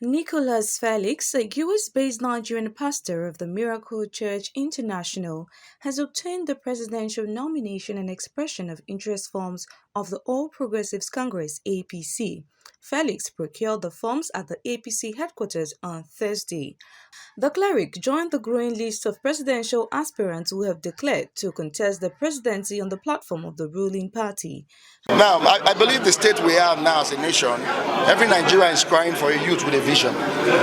Nicholas Felix, a US-based Nigerian pastor of the Miracle Church International, has obtained the presidential nomination and expression of interest forms of the All Progressives Congress (APC). Felix procured the forms at the APC headquarters on Thursday. The cleric joined the growing list of presidential aspirants who have declared to contest the presidency on the platform of the ruling party. Now, I believe the state we are now as a nation, every Nigerian is crying for a youth with a vision.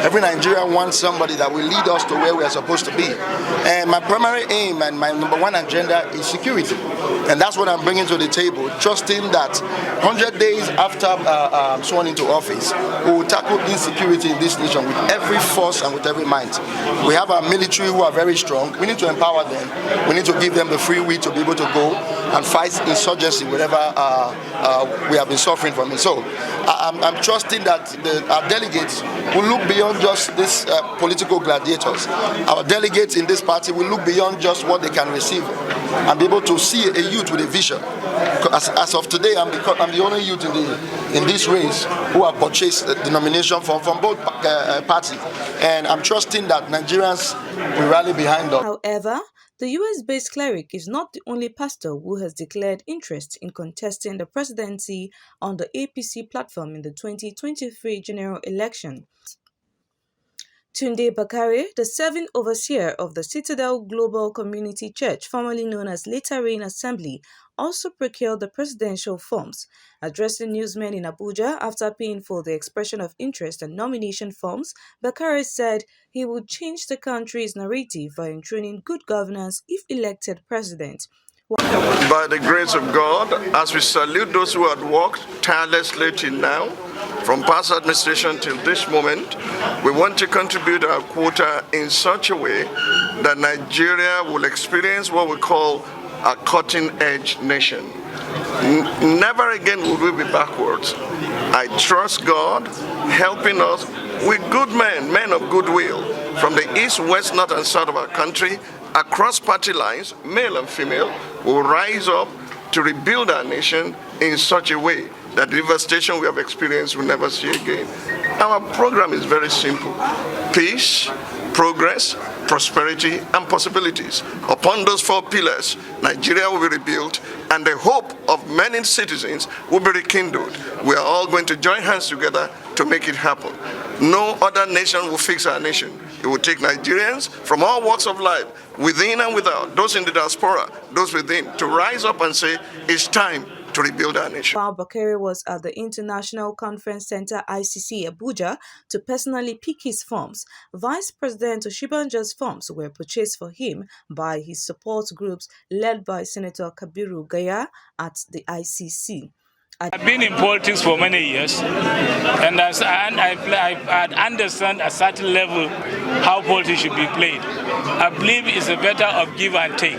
Every Nigerian wants somebody that will lead us to where we are supposed to be. And my primary aim and my number one agenda is security. And that's what I'm bringing to the table, trusting that 100 days after I'm sworn into office, we will tackle insecurity in this nation with every force and with every might. We have our military who are very strong. We need to empower them. We need to give them the free will to be able to go and fight insurgency wherever we have been suffering from it. So I'm trusting that our delegates will look beyond just these political gladiators. Our delegates in this party will look beyond just what they can receive and be able to see a youth with a vision. As of today, I'm the only youth in this race who have purchased the nomination from both parties, and I'm trusting that Nigerians will rally behind us. However, the US-based cleric is not the only pastor who has declared interest in contesting the presidency on the APC platform in the 2023 general election. Tunde Bakare, the serving overseer of the Citadel Global Community Church, formerly known as Latter Rain Assembly, also procured the presidential forms. Addressing newsmen in Abuja after paying for the expression of interest and nomination forms, Bakare said he would change the country's narrative by enthroning good governance if elected president. By the grace of God, as we salute those who had worked tirelessly till now, from past administration till this moment, we want to contribute our quota in such a way that Nigeria will experience what we call a cutting-edge nation. Never again will we be backwards. I trust God helping us with good men of goodwill, from the east, west, north, and south of our country, across party lines, male and female, will rise up to rebuild our nation in such a way that the devastation we have experienced will never see again. Our program is very simple: peace, progress, prosperity, and possibilities. Upon those four pillars, Nigeria will be rebuilt, and the hope of many citizens will be rekindled. We are all going to join hands together to make it happen. No other nation will fix our nation. It will take Nigerians from all walks of life, within and without, those in the diaspora, those within, to rise up and say, it's time to rebuild our nation. While Bakare was at the International Conference Center ICC Abuja to personally pick his forms, Vice President Oshibanjo's forms were purchased for him by his support groups led by Senator Kabiru Gaya at the ICC. I've been in politics for many years, and I understand at a certain level how politics should be played. I believe it's a matter of give and take.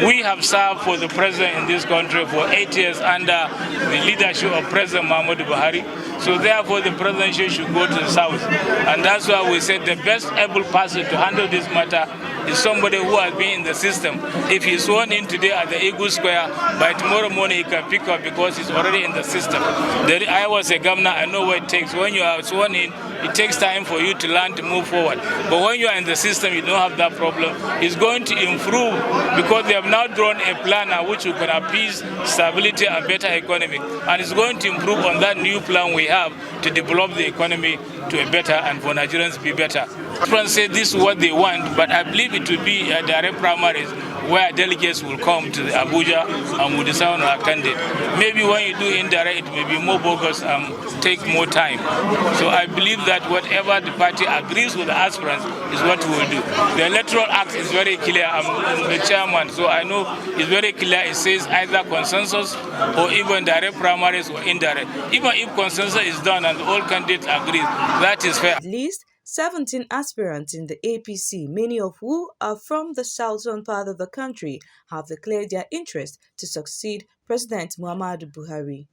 We have served for the president in this country for 8 years under the leadership of President Muhammadu Buhari. So therefore the presidency should go to the south. And that's why we said the best able person to handle this matter is somebody who has been in the system. If he's sworn in today at the Eagle Square, by tomorrow morning he can pick up because he's already in the system. I was a governor, I know what it takes. When you are sworn in, it takes time for you to learn to move forward. But when you are in the system, you don't have that problem. It's going to improve because they have now drawn a plan which will can appease stability and better economy. And it's going to improve on that new plan we have to develop the economy to a better and for Nigerians to be better. Friends say this is what they want, but I believe it will be direct primaries where delegates will come to Abuja and will decide on our candidate. Maybe when you do indirect, it may be more bogus and take more time. So I believe that whatever the party agrees with the aspirants is what we will do. The Electoral Act is very clear. I'm the chairman, so I know it's very clear. It says either consensus or even direct primaries or indirect. Even if consensus is done and all candidates agree, that is fair. At least 17 aspirants in the APC, many of whom are from the southern part of the country, have declared their interest to succeed President Muhammadu Buhari.